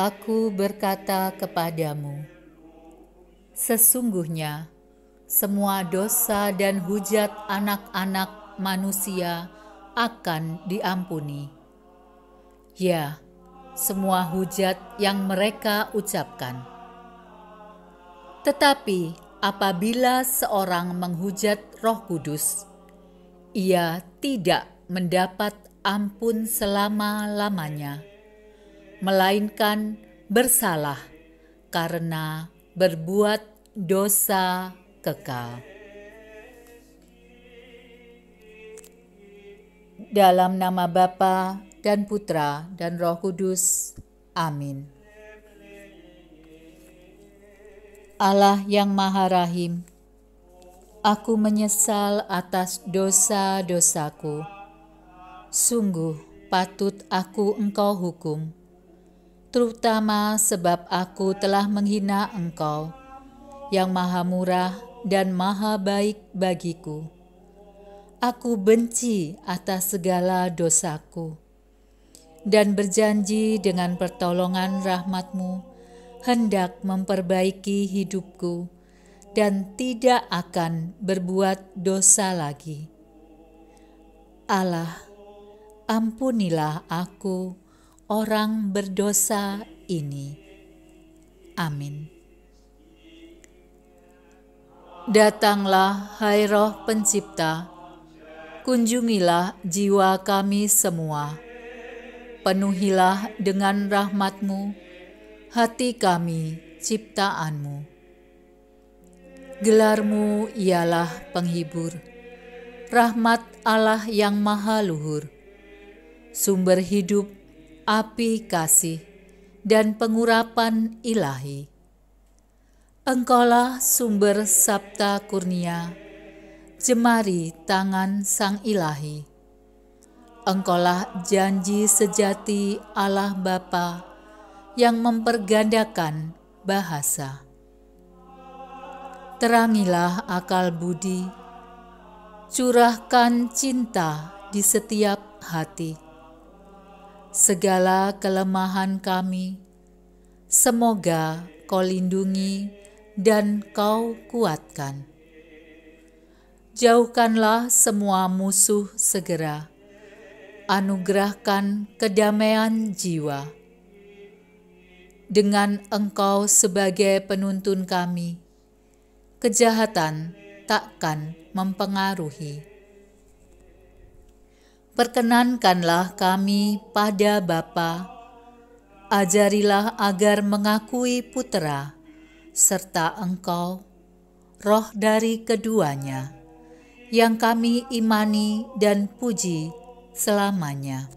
Aku berkata kepadamu, sesungguhnya semua dosa dan hujat anak-anak manusia akan diampuni. Ya, semua hujat yang mereka ucapkan. Tetapi apabila seorang menghujat Roh Kudus, ia tidak mendapat ampun selama-lamanya, melainkan bersalah karena berbuat dosa kekal. Dalam nama Bapa dan Putra dan Roh Kudus. Amin. Allah yang Maha Rahim, aku menyesal atas dosa-dosaku. Sungguh patut aku Engkau hukum, terutama sebab aku telah menghina Engkau, yang Maha Murah dan Maha Baik bagiku. Aku benci atas segala dosaku, dan berjanji dengan pertolongan rahmat-Mu hendak memperbaiki hidupku dan tidak akan berbuat dosa lagi. Allah, ampunilah aku, orang berdosa ini. Amin. Datanglah, hai Roh Pencipta, kunjungilah jiwa kami semua. Penuhilah dengan rahmat-Mu hati kami ciptaan-Mu. Gelar-Mu ialah penghibur, rahmat Allah yang maha luhur, sumber hidup, api kasih, dan pengurapan ilahi. Engkaulah sumber sabta kurnia, jemari tangan Sang Ilahi. Engkaulah janji sejati Allah Bapa yang mempergandakan bahasa. Terangilah akal budi, curahkan cinta di setiap hati. Segala kelemahan kami, semoga Kau lindungi dan Kau kuatkan. Jauhkanlah semua musuh segera, anugerahkan kedamaian jiwa. Dengan Engkau sebagai penuntun kami, kejahatan takkan mempengaruhi. Perkenankanlah kami pada Bapa, ajarilah agar mengakui Putera, serta Engkau, Roh dari keduanya, yang kami imani dan puji selamanya.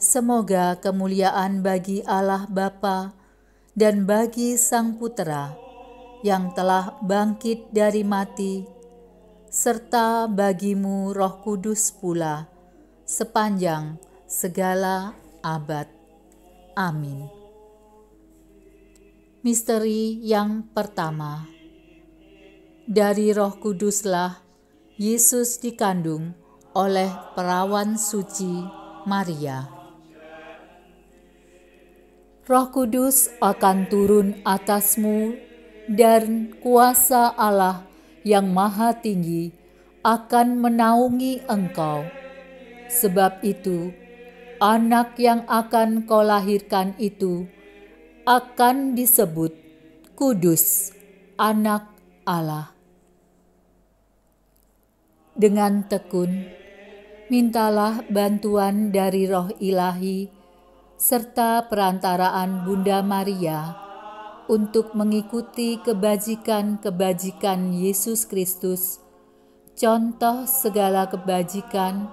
Semoga kemuliaan bagi Allah Bapa dan bagi Sang Putera yang telah bangkit dari mati, serta bagimu Roh Kudus pula, sepanjang segala abad. Amin. Misteri yang pertama. Dari Roh Kuduslah Yesus dikandung oleh perawan suci Maria. Roh Kudus akan turun atasmu dan kuasa Allah yang Maha Tinggi akan menaungi engkau. Sebab itu, anak yang akan kau lahirkan itu akan disebut Kudus, Anak Allah. Dengan tekun, mintalah bantuan dari Roh Ilahi serta perantaraan Bunda Maria untuk mengikuti kebajikan-kebajikan Yesus Kristus, contoh segala kebajikan,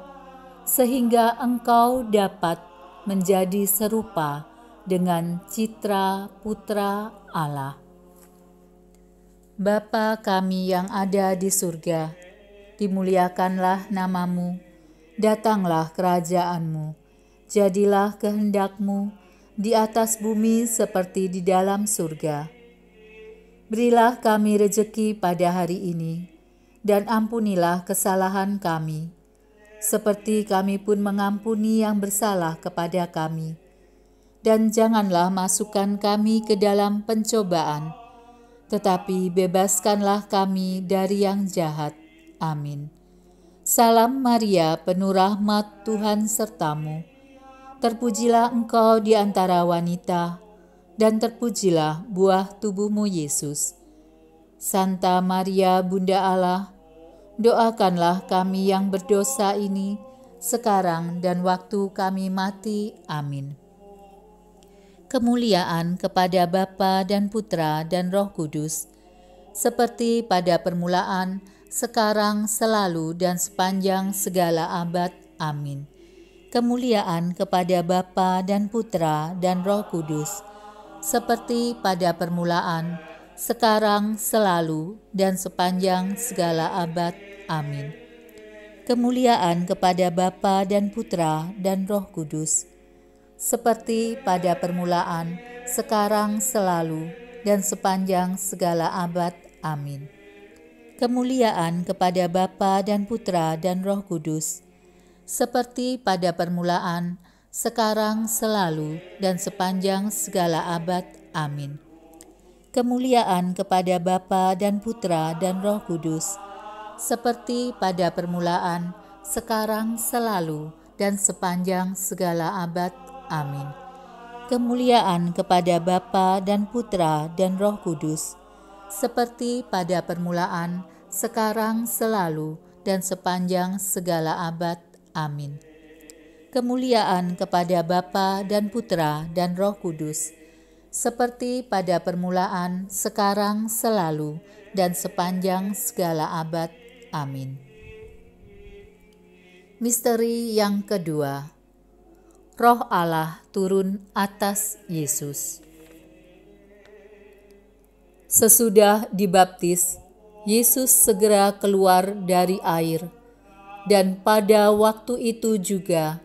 sehingga engkau dapat menjadi serupa dengan citra Putra Allah. Bapa kami yang ada di surga, dimuliakanlah nama-Mu, datanglah kerajaan-Mu. Jadilah kehendak-Mu di atas bumi seperti di dalam surga. Berilah kami rejeki pada hari ini, dan ampunilah kesalahan kami, seperti kami pun mengampuni yang bersalah kepada kami. dan janganlah masukkan kami ke dalam pencobaan, tetapi bebaskanlah kami dari yang jahat. Amin. Salam Maria, penuh rahmat, Tuhan sertamu. Terpujilah engkau di antara wanita, dan terpujilah buah tubuhmu Yesus. Santa Maria, Bunda Allah, doakanlah kami yang berdosa ini, sekarang dan waktu kami mati. Amin. Kemuliaan kepada Bapa dan Putra dan Roh Kudus, seperti pada permulaan, sekarang, selalu, dan sepanjang segala abad. Amin. Kemuliaan kepada Bapa dan Putra dan Roh Kudus, seperti pada permulaan, sekarang, selalu, dan sepanjang segala abad. Amin. Kemuliaan kepada Bapa dan Putra dan Roh Kudus, seperti pada permulaan, sekarang, selalu, dan sepanjang segala abad. Amin. Kemuliaan kepada Bapa dan Putra dan Roh Kudus, seperti pada permulaan, sekarang, selalu, dan sepanjang segala abad. Amin. Kemuliaan kepada Bapa dan Putra dan Roh Kudus, seperti pada permulaan, sekarang, selalu, dan sepanjang segala abad. Amin. Kemuliaan kepada Bapa dan Putra dan Roh Kudus, seperti pada permulaan, sekarang, selalu, dan sepanjang segala abad. Amin. Kemuliaan kepada Bapa dan Putra dan Roh Kudus, seperti pada permulaan, sekarang, selalu, dan sepanjang segala abad. Amin. Misteri yang kedua, Roh Allah turun atas Yesus. Sesudah dibaptis, Yesus segera keluar dari air, dan pada waktu itu juga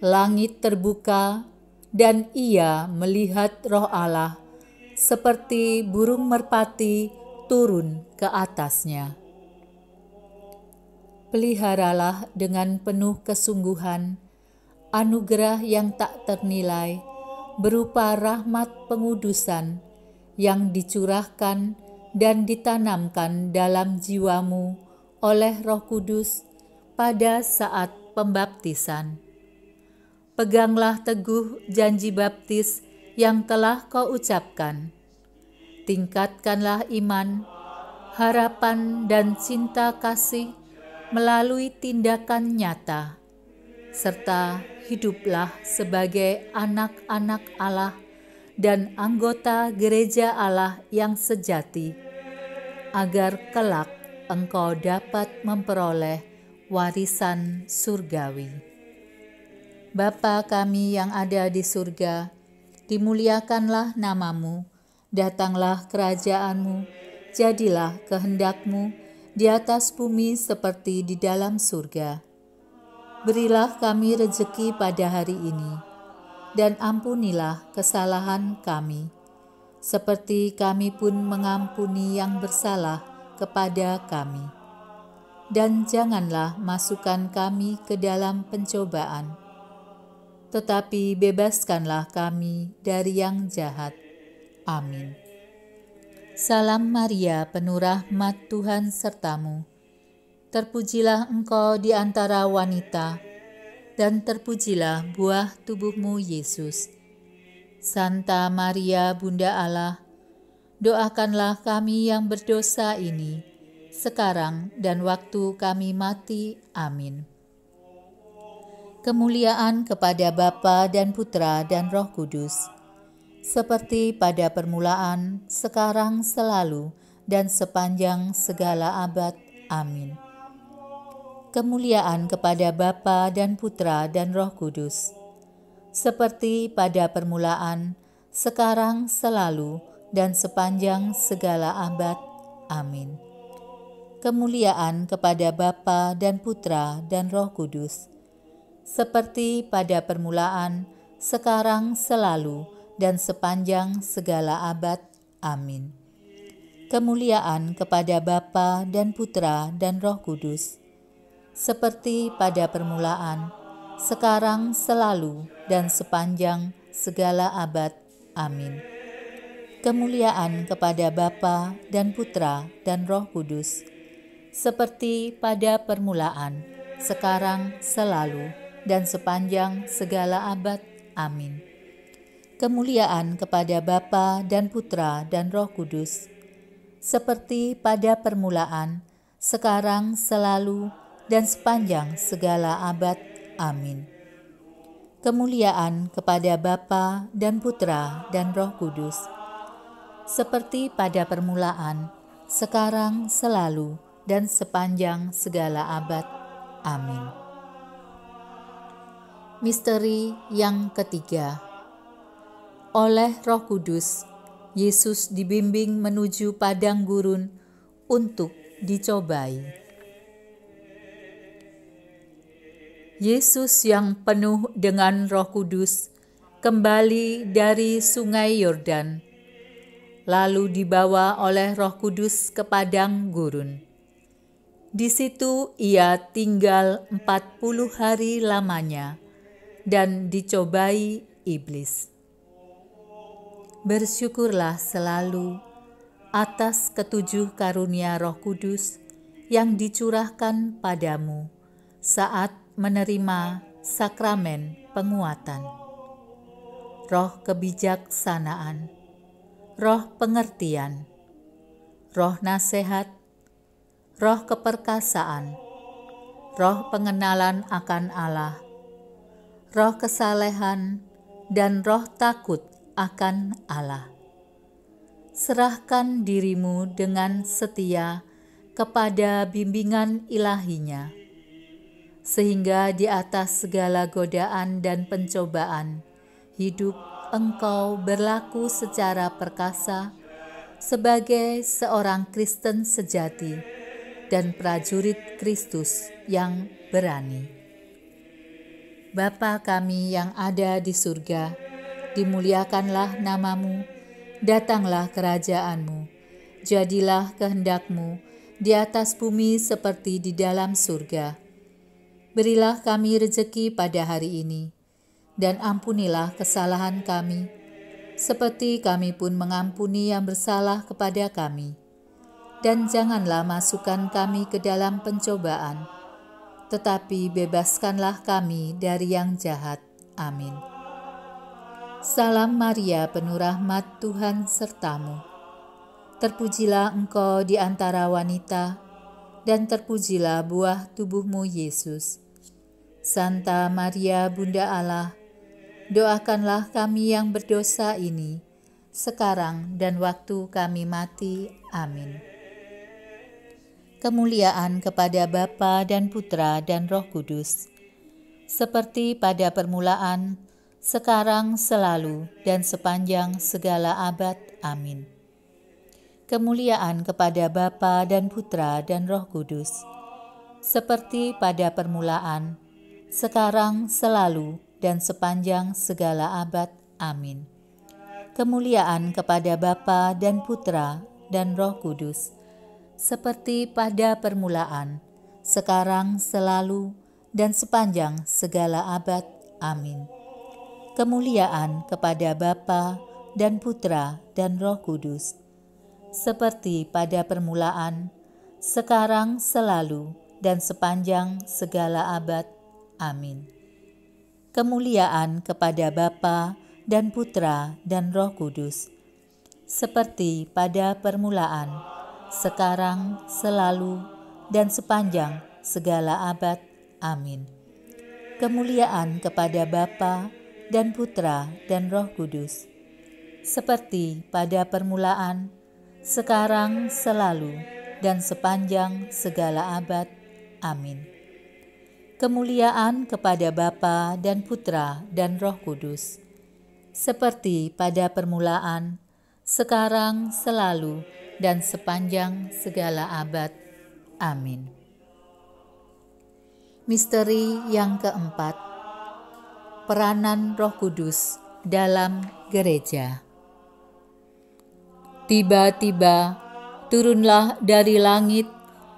langit terbuka, dan ia melihat Roh Allah seperti burung merpati turun ke atasnya. Peliharalah dengan penuh kesungguhan anugerah yang tak ternilai berupa rahmat pengudusan yang dicurahkan dan ditanamkan dalam jiwamu oleh Roh Kudus pada saat pembaptisan. Peganglah teguh janji baptis yang telah kau ucapkan. Tingkatkanlah iman, harapan, dan cinta kasih melalui tindakan nyata, serta hiduplah sebagai anak-anak Allah dan anggota gereja Allah yang sejati, agar kelak engkau dapat memperoleh warisan surgawi. Bapa kami yang ada di surga, dimuliakanlah namamu, datanglah kerajaanmu, jadilah kehendakmu di atas bumi seperti di dalam surga. Berilah kami rezeki pada hari ini, dan ampunilah kesalahan kami, seperti kami pun mengampuni yang bersalah kepada kami. Dan janganlah masukkan kami ke dalam pencobaan, tetapi bebaskanlah kami dari yang jahat. Amin. Salam Maria, penuh rahmat, Tuhan sertamu. Terpujilah engkau di antara wanita, dan terpujilah buah tubuhmu Yesus. Santa Maria, Bunda Allah, doakanlah kami yang berdosa ini, sekarang dan waktu kami mati. Amin. Kemuliaan kepada Bapa dan Putra dan Roh Kudus, seperti pada permulaan, sekarang, selalu, dan sepanjang segala abad. Amin. Kemuliaan kepada Bapa dan Putra dan Roh Kudus, seperti pada permulaan, sekarang, selalu, dan sepanjang segala abad. Amin. Kemuliaan kepada Bapa dan Putra dan Roh Kudus, seperti pada permulaan, sekarang, selalu, dan sepanjang segala abad. Amin. Kemuliaan kepada Bapa dan Putra dan Roh Kudus, seperti pada permulaan, sekarang, selalu, dan sepanjang segala abad. Amin. Kemuliaan kepada Bapa dan Putra dan Roh Kudus, seperti pada permulaan, sekarang, selalu, dan sepanjang segala abad. Amin. Kemuliaan kepada Bapa dan Putra dan Roh Kudus, seperti pada permulaan, sekarang, selalu, dan sepanjang segala abad. Amin. Kemuliaan kepada Bapa dan Putra dan Roh Kudus, seperti pada permulaan, sekarang, selalu, dan sepanjang segala abad. Amin. Misteri yang ketiga. Oleh Roh Kudus, Yesus dibimbing menuju padang gurun untuk dicobai. Yesus yang penuh dengan Roh Kudus kembali dari Sungai Yordan, lalu dibawa oleh Roh Kudus ke padang gurun. Di situ ia tinggal 40 hari lamanya dan dicobai iblis. Bersyukurlah selalu atas ketujuh karunia Roh Kudus yang dicurahkan padamu saat menerima sakramen penguatan, roh kebijaksanaan, roh pengertian, roh nasihat, roh keperkasaan, roh pengenalan akan Allah, roh kesalehan, dan roh takut akan Allah. Serahkan dirimu dengan setia kepada bimbingan ilahinya, sehingga di atas segala godaan dan pencobaan, hidup engkau berlaku secara perkasa sebagai seorang Kristen sejati dan prajurit Kristus yang berani. Bapa kami yang ada di surga, dimuliakanlah namamu, datanglah kerajaanmu, jadilah kehendakmu di atas bumi seperti di dalam surga. Berilah kami rejeki pada hari ini, dan ampunilah kesalahan kami, seperti kami pun mengampuni yang bersalah kepada kami. Dan janganlah masukkan kami ke dalam pencobaan, tetapi bebaskanlah kami dari yang jahat. Amin. Salam Maria, penuh rahmat, Tuhan sertamu. Terpujilah engkau di antara wanita, dan terpujilah buah tubuhmu, Yesus. Santa Maria, Bunda Allah, doakanlah kami yang berdosa ini, sekarang dan waktu kami mati. Amin. Kemuliaan kepada Bapa dan Putra dan Roh Kudus, seperti pada permulaan, sekarang, selalu, dan sepanjang segala abad. Amin. Kemuliaan kepada Bapa dan Putra dan Roh Kudus, seperti pada permulaan, sekarang, selalu, dan sepanjang segala abad. Amin. Kemuliaan kepada Bapa dan Putra dan Roh Kudus, seperti pada permulaan, sekarang, selalu, dan sepanjang segala abad. Amin. Kemuliaan kepada Bapa dan Putra dan Roh Kudus, seperti pada permulaan, sekarang, selalu, dan sepanjang segala abad. Amin. Kemuliaan kepada Bapa dan Putra dan Roh Kudus, seperti pada permulaan, sekarang, selalu, dan sepanjang segala abad. Amin. Kemuliaan kepada Bapa dan Putra dan Roh Kudus, seperti pada permulaan, sekarang, selalu, dan sepanjang segala abad. Amin. Kemuliaan kepada Bapa dan Putra dan Roh Kudus, seperti pada permulaan, sekarang, selalu, dan sepanjang segala abad. Amin. Misteri yang keempat. Peranan Roh Kudus dalam gereja. Tiba-tiba turunlah dari langit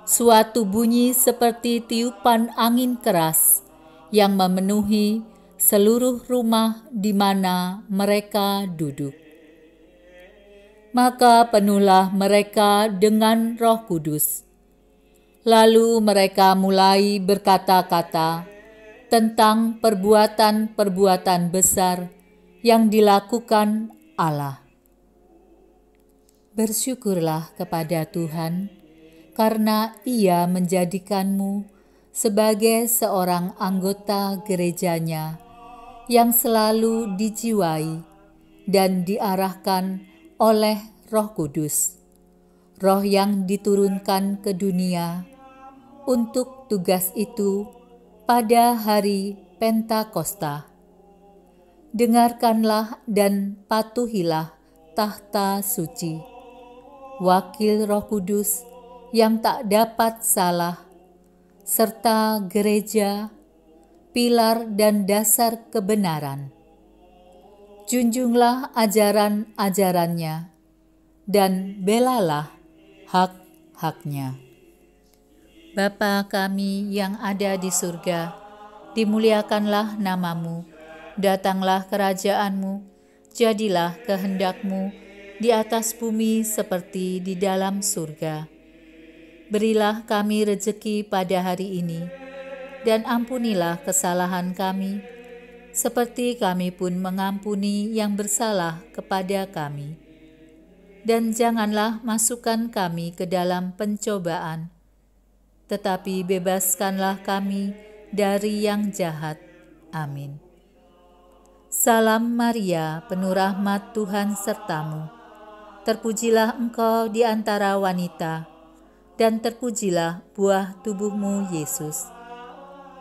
suatu bunyi seperti tiupan angin keras yang memenuhi seluruh rumah di mana mereka duduk. Maka penuhlah mereka dengan Roh Kudus. Lalu mereka mulai berkata-kata tentang perbuatan-perbuatan besar yang dilakukan Allah. Bersyukurlah kepada Tuhan, karena Ia menjadikanmu sebagai seorang anggota gerejanya yang selalu dijiwai dan diarahkan oleh Roh Kudus, Roh yang diturunkan ke dunia untuk tugas itu pada hari Pentakosta. Dengarkanlah dan patuhilah tahta suci, wakil Roh Kudus yang tak dapat salah, serta gereja, pilar dan dasar kebenaran. Junjunglah ajaran-ajarannya dan belalah hak-haknya. Bapa kami yang ada di surga, dimuliakanlah namamu, datanglah kerajaanmu, jadilah kehendakmu di atas bumi seperti di dalam surga. Berilah kami rejeki pada hari ini, dan ampunilah kesalahan kami, seperti kami pun mengampuni yang bersalah kepada kami. Dan janganlah masukkan kami ke dalam pencobaan, tetapi bebaskanlah kami dari yang jahat. Amin. Salam Maria, penuh rahmat Tuhan sertamu. Terpujilah engkau di antara wanita, dan terpujilah buah tubuhmu, Yesus.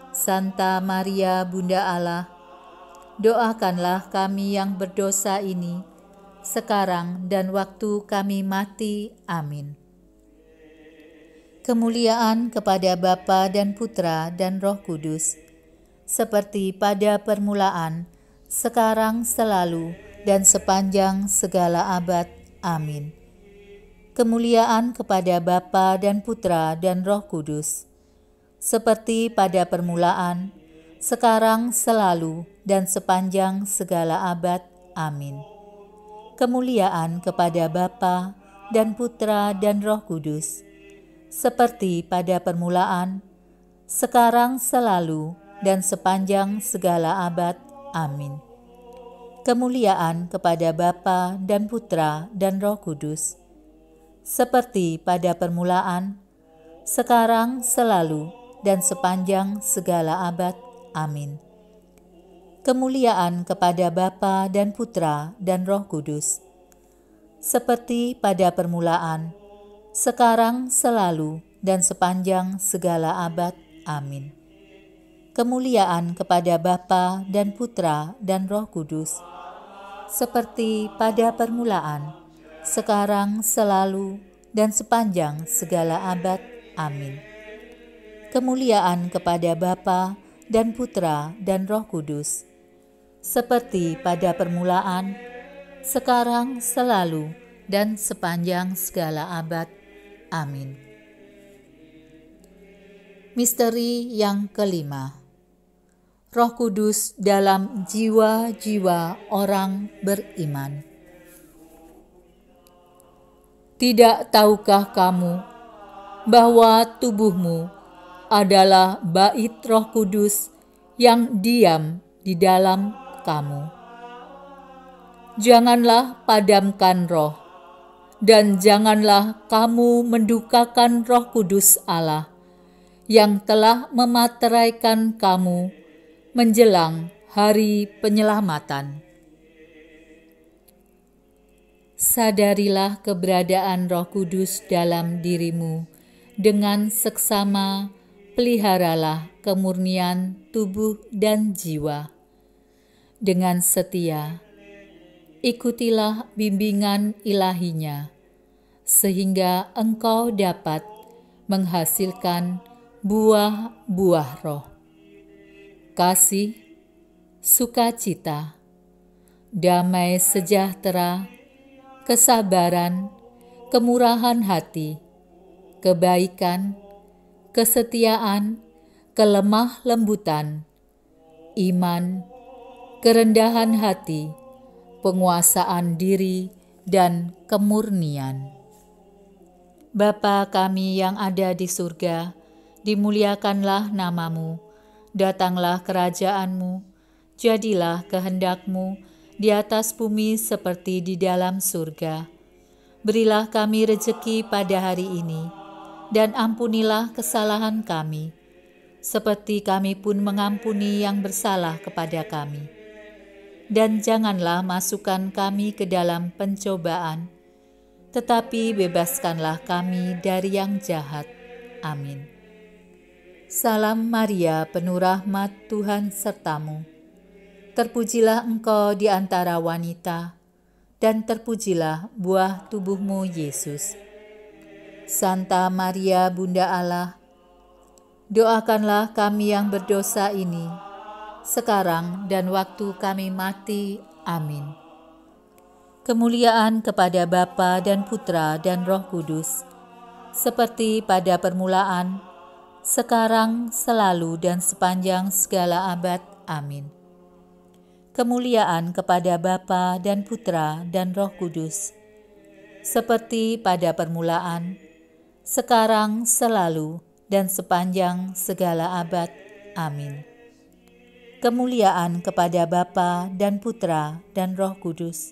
Santa Maria, Bunda Allah, doakanlah kami yang berdosa ini, sekarang dan waktu kami mati. Amin. Kemuliaan kepada Bapa dan Putra dan Roh Kudus, seperti pada permulaan, sekarang, selalu, dan sepanjang segala abad. Amin. Kemuliaan kepada Bapa dan Putra dan Roh Kudus, seperti pada permulaan, sekarang, selalu, dan sepanjang segala abad. Amin. Kemuliaan kepada Bapa dan Putra dan Roh Kudus, seperti pada permulaan, sekarang, selalu, dan sepanjang segala abad. Amin. Kemuliaan kepada Bapa dan Putra dan Roh Kudus, seperti pada permulaan, sekarang, selalu, dan sepanjang segala abad. Amin. Kemuliaan kepada Bapa dan Putra dan Roh Kudus, seperti pada permulaan, sekarang, selalu, dan sepanjang segala abad. Amin. Kemuliaan kepada Bapa dan Putra dan Roh Kudus, seperti pada permulaan, sekarang, selalu, dan sepanjang segala abad. Amin. Kemuliaan kepada Bapa dan Putra dan Roh Kudus, seperti pada permulaan, sekarang, selalu, dan sepanjang segala abad. Amin. Misteri yang kelima, Roh Kudus dalam jiwa-jiwa orang beriman. Tidak tahukah kamu bahwa tubuhmu adalah bait Roh Kudus yang diam di dalam kamu? Janganlah padamkan roh, dan janganlah kamu mendukakan Roh Kudus Allah yang telah memateraikan kamu menjelang hari penyelamatan. Sadarilah keberadaan Roh Kudus dalam dirimu. Dengan seksama peliharalah kemurnian tubuh dan jiwa. Dengan setia, ikutilah bimbingan ilahinya, sehingga engkau dapat menghasilkan buah-buah roh: kasih, sukacita, damai sejahtera, kesabaran, kemurahan hati, kebaikan, kesetiaan, kelemah lembutan, iman, kerendahan hati, penguasaan diri, dan kemurnian. Bapa kami yang ada di surga, dimuliakanlah namamu, datanglah kerajaanmu, jadilah kehendakmu di atas bumi seperti di dalam surga. Berilah kami rejeki pada hari ini, dan ampunilah kesalahan kami, seperti kami pun mengampuni yang bersalah kepada kami. Dan janganlah masukkan kami ke dalam pencobaan, tetapi bebaskanlah kami dari yang jahat. Amin. Salam Maria, penuh rahmat, Tuhan sertamu. Terpujilah engkau di antara wanita, dan terpujilah buah tubuhmu, Yesus. Santa Maria, Bunda Allah, doakanlah kami yang berdosa ini, sekarang dan waktu kami mati. Amin. Kemuliaan kepada Bapa dan Putra dan Roh Kudus, seperti pada permulaan, sekarang, selalu, dan sepanjang segala abad. Amin. Kemuliaan kepada Bapa dan Putra dan Roh Kudus, seperti pada permulaan, sekarang, selalu, dan sepanjang segala abad. Amin. Kemuliaan kepada Bapa dan Putra dan Roh Kudus,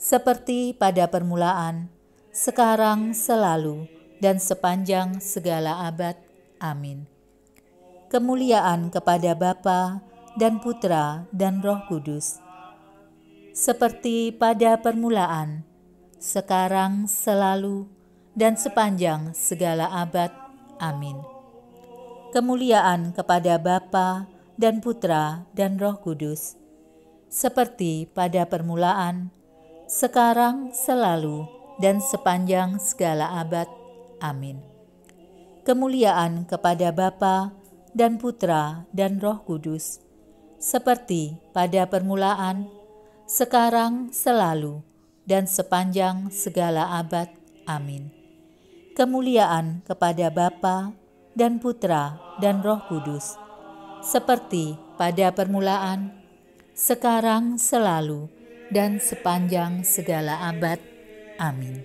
seperti pada permulaan, sekarang, selalu, dan sepanjang segala abad. Amin. Kemuliaan kepada Bapa dan Putra dan Roh Kudus, seperti pada permulaan, sekarang, selalu, dan sepanjang segala abad. Amin. Kemuliaan kepada Bapa dan Putra dan Roh Kudus, seperti pada permulaan, sekarang, selalu, dan sepanjang segala abad. Amin. Kemuliaan kepada Bapa dan Putra dan Roh Kudus, seperti pada permulaan, sekarang, selalu, dan sepanjang segala abad. Amin. Kemuliaan kepada Bapa dan Putra dan Roh Kudus, seperti pada permulaan, sekarang, selalu, dan sepanjang segala abad. Amin.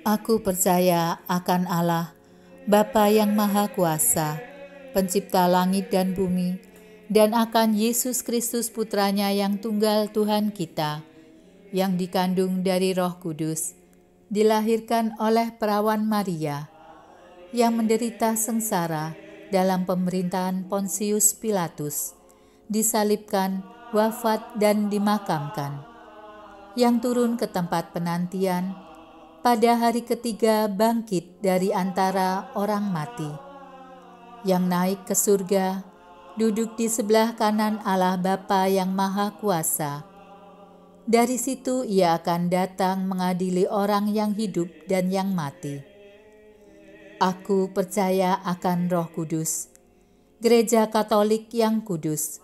Aku percaya akan Allah, Bapa yang Maha Kuasa, Pencipta langit dan bumi, dan akan Yesus Kristus Putranya yang tunggal Tuhan kita, yang dikandung dari Roh Kudus, dilahirkan oleh perawan Maria, yang menderita sengsara dalam pemerintahan Pontius Pilatus, disalibkan, wafat, dan dimakamkan, yang turun ke tempat penantian, pada hari ketiga bangkit dari antara orang mati, yang naik ke surga, duduk di sebelah kanan Allah Bapa yang Maha Kuasa. Dari situ ia akan datang mengadili orang yang hidup dan yang mati. Aku percaya akan Roh Kudus, Gereja Katolik yang kudus,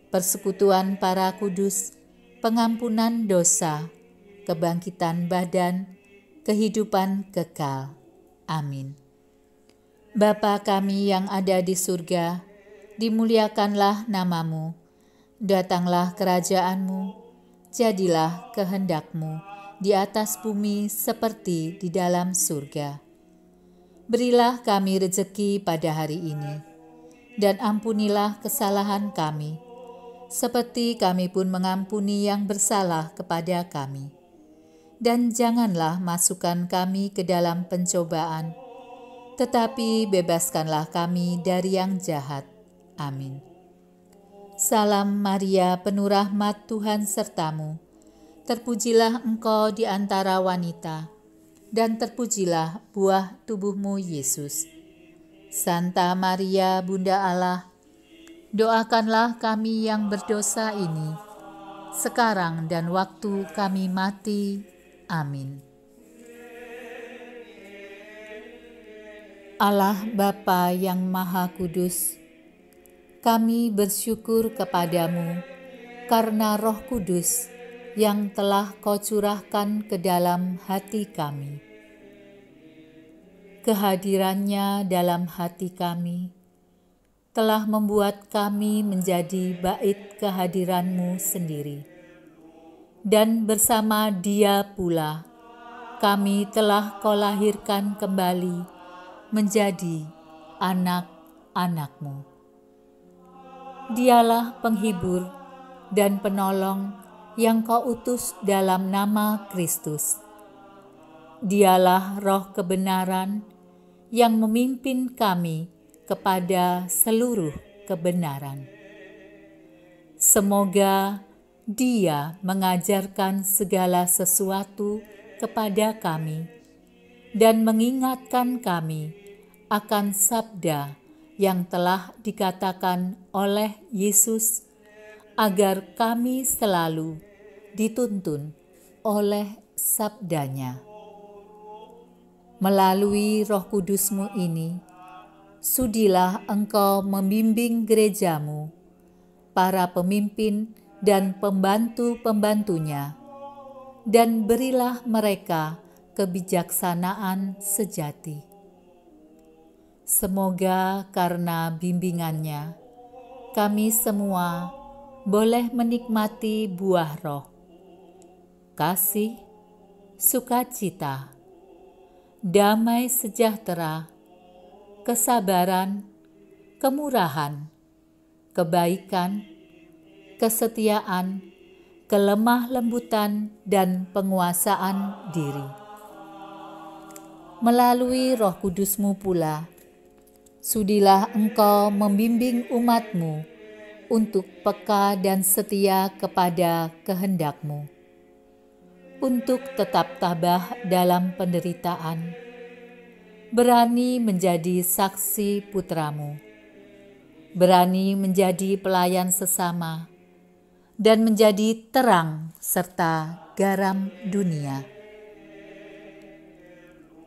persekutuan para kudus, pengampunan dosa, kebangkitan badan, kehidupan kekal. Amin. Bapa kami yang ada di surga, dimuliakanlah namamu, datanglah kerajaanmu, jadilah kehendakmu di atas bumi seperti di dalam surga. Berilah kami rejeki pada hari ini, dan ampunilah kesalahan kami, seperti kami pun mengampuni yang bersalah kepada kami. Dan janganlah masukkan kami ke dalam pencobaan, tetapi bebaskanlah kami dari yang jahat. Amin. Salam Maria, penuh rahmat, Tuhan sertamu. Terpujilah engkau di antara wanita, dan terpujilah buah tubuhmu, Yesus. Santa Maria, Bunda Allah, doakanlah kami yang berdosa ini, sekarang dan waktu kami mati. Amin. Allah Bapa yang Maha Kudus, kami bersyukur kepadamu karena Roh Kudus yang telah Kau curahkan ke dalam hati kami. Kehadirannya dalam hati kami telah membuat kami menjadi bait kehadiran-Mu sendiri. Dan bersama Dia pula, kami telah Kau lahirkan kembali menjadi anak-anak-Mu. Dialah penghibur dan penolong yang Kau utus dalam nama Kristus. Dialah roh kebenaran yang memimpin kami kepada seluruh kebenaran. Semoga Dia mengajarkan segala sesuatu kepada kami dan mengingatkan kami akan sabda yang telah dikatakan oleh Yesus, agar kami selalu dituntun oleh sabdanya. Melalui Roh Kudus-Mu ini, sudilah Engkau membimbing gereja-Mu, para pemimpin dan pembantu-pembantunya, dan berilah mereka kebijaksanaan sejati. Semoga karena bimbingannya, kami semua boleh menikmati buah roh, kasih, sukacita, damai sejahtera, kesabaran, kemurahan, kebaikan, kesetiaan, kelemah lembutan, dan penguasaan diri. Melalui Roh Kudus-Mu pula, sudilah Engkau membimbing umat-Mu untuk peka dan setia kepada kehendak-Mu, untuk tetap tabah dalam penderitaan, berani menjadi saksi putra-Mu, berani menjadi pelayan sesama, dan menjadi terang serta garam dunia.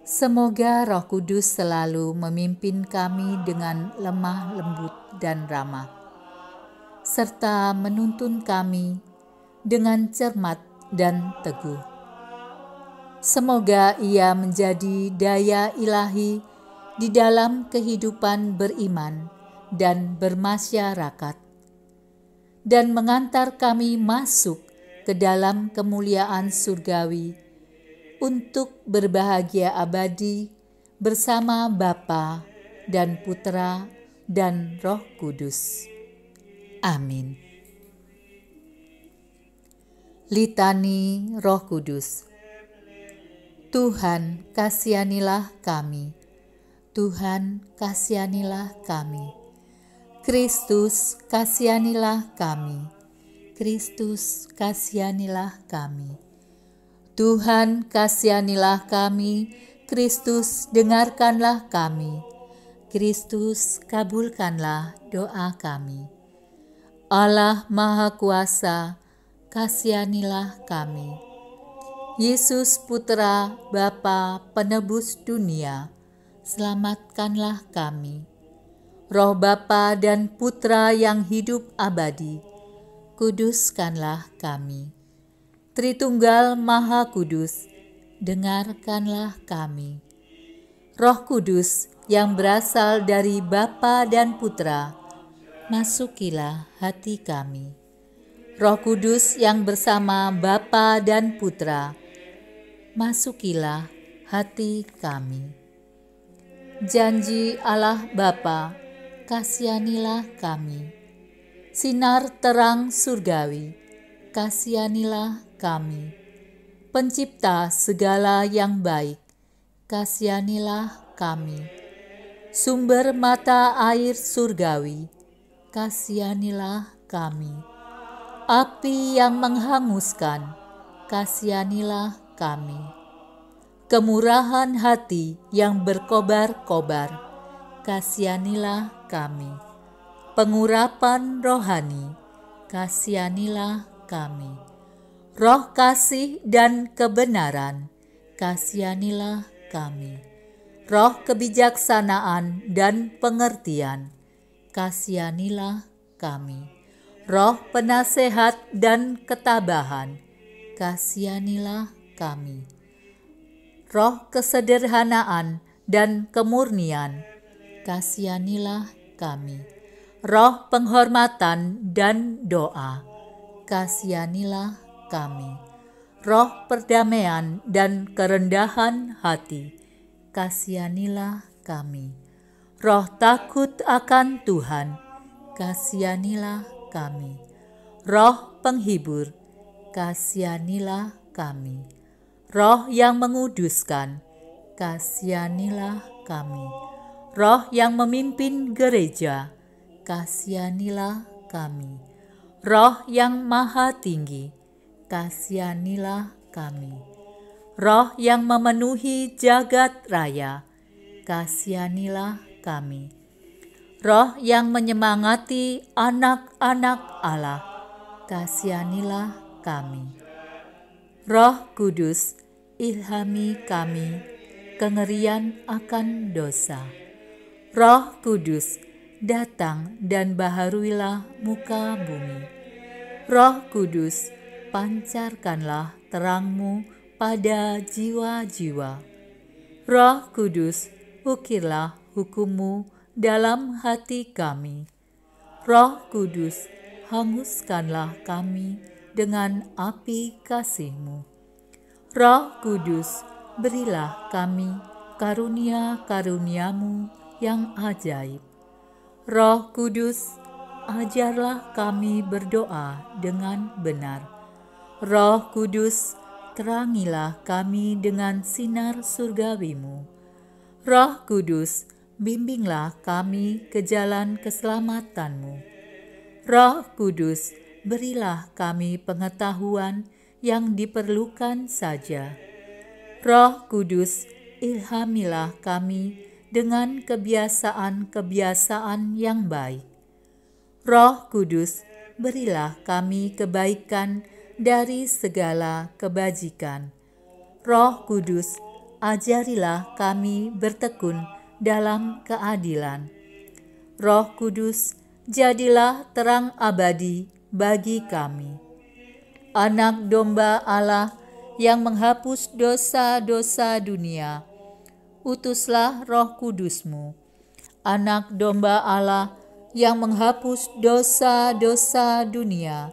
Semoga Roh Kudus selalu memimpin kami dengan lemah lembut dan ramah, serta menuntun kami dengan cermat dan teguh. Semoga Ia menjadi daya ilahi di dalam kehidupan beriman dan bermasyarakat, dan mengantar kami masuk ke dalam kemuliaan surgawi untuk berbahagia abadi bersama Bapa dan Putra dan Roh Kudus. Amin. Litani Roh Kudus. Tuhan, kasihanilah kami. Tuhan, kasihanilah kami. Kristus, kasihanilah kami. Kristus, kasihanilah kami. Tuhan, kasihanilah kami. Kristus, dengarkanlah kami. Kristus, kabulkanlah doa kami. Allah Maha Kuasa, kasihanilah kami. Yesus Putra Bapa Penebus dunia, selamatkanlah kami. Roh Bapa dan Putra yang hidup abadi, kuduskanlah kami. Tritunggal Maha Kudus, dengarkanlah kami. Roh Kudus yang berasal dari Bapa dan Putra, masukilah hati kami. Roh Kudus yang bersama Bapa dan Putra, masukilah hati kami. Janji Allah Bapa, kasihanilah kami. Sinar terang surgawi, kasihanilah kami. Pencipta segala yang baik, kasihanilah kami. Sumber mata air surgawi, kasihanilah kami. Api yang menghanguskan, kasihanilah kami. Kemurahan hati yang berkobar-kobar, kasihanilah kami. Pengurapan rohani, kasihanilah kami. Roh kasih dan kebenaran, kasihanilah kami. Roh kebijaksanaan dan pengertian, kasihanilah kami. Roh penasehat dan ketabahan, kasihanilah kami. Roh kesederhanaan dan kemurnian, kasihanilah kami. roh penghormatan dan doa, kasihanilah kami. Roh perdamaian dan kerendahan hati, kasihanilah kami. Roh takut akan Tuhan, kasihanilah kami. Roh penghibur, kasihanilah kami. Roh yang menguduskan, kasihanilah kami. Roh yang memimpin gereja, kasihanilah kami. Roh yang maha tinggi, kasihanilah kami. Roh yang memenuhi jagat raya, kasihanilah kami. Roh yang menyemangati anak-anak Allah, kasihanilah kami. Roh Kudus, ilhami kami kengerian akan dosa. Roh Kudus, datang dan baharuilah muka bumi. Roh Kudus, pancarkanlah terang-Mu pada jiwa-jiwa. Roh Kudus, ukirlah hukum-Mu dalam hati kami. Roh Kudus, hanguskanlah kami dengan api kasih-Mu. Roh Kudus, berilah kami karunia-karunia-Mu yang ajaib. Roh Kudus, ajarlah kami berdoa dengan benar. Roh Kudus, terangilah kami dengan sinar surgawi-Mu. Roh Kudus, bimbinglah kami ke jalan keselamatan-Mu. Roh Kudus, berilah kami pengetahuan yang diperlukan saja. Roh Kudus, ilhamilah kami dengan kebiasaan-kebiasaan yang baik. Roh Kudus, berilah kami kebaikan dari segala kebajikan. Roh Kudus, ajarilah kami bertekun dalam keadilan. Roh Kudus, jadilah terang abadi bagi kami. Anak domba Allah yang menghapus dosa-dosa dunia, utuslah Roh Kudus-Mu. Anak domba Allah yang menghapus dosa-dosa dunia,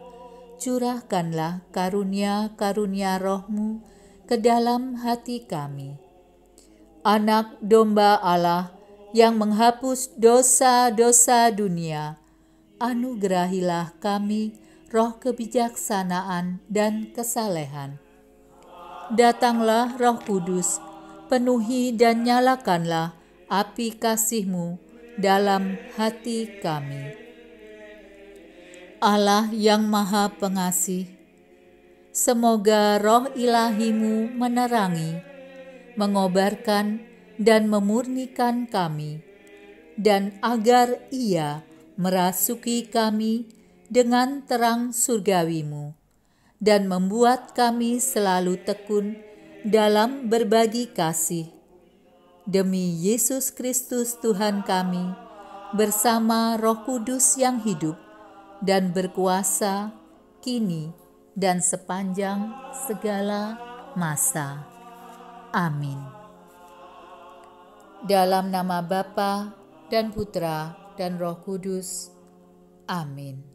curahkanlah karunia-karunia Roh-Mu ke dalam hati kami. Anak domba Allah yang menghapus dosa-dosa dunia, anugerahilah kami roh kebijaksanaan dan kesalehan. Datanglah Roh Kudus, penuhi dan nyalakanlah api kasih-Mu dalam hati kami. Allah yang Maha Pengasih, semoga roh ilahi-Mu menerangi, mengobarkan dan memurnikan kami, dan agar Ia merasuki kami dengan terang surgawi-Mu, dan membuat kami selalu tekun dalam berbagi kasih. Demi Yesus Kristus Tuhan kami, bersama Roh Kudus yang hidup dan berkuasa kini dan sepanjang segala masa. Amin. Dalam nama Bapa dan Putra dan Roh Kudus. Amin.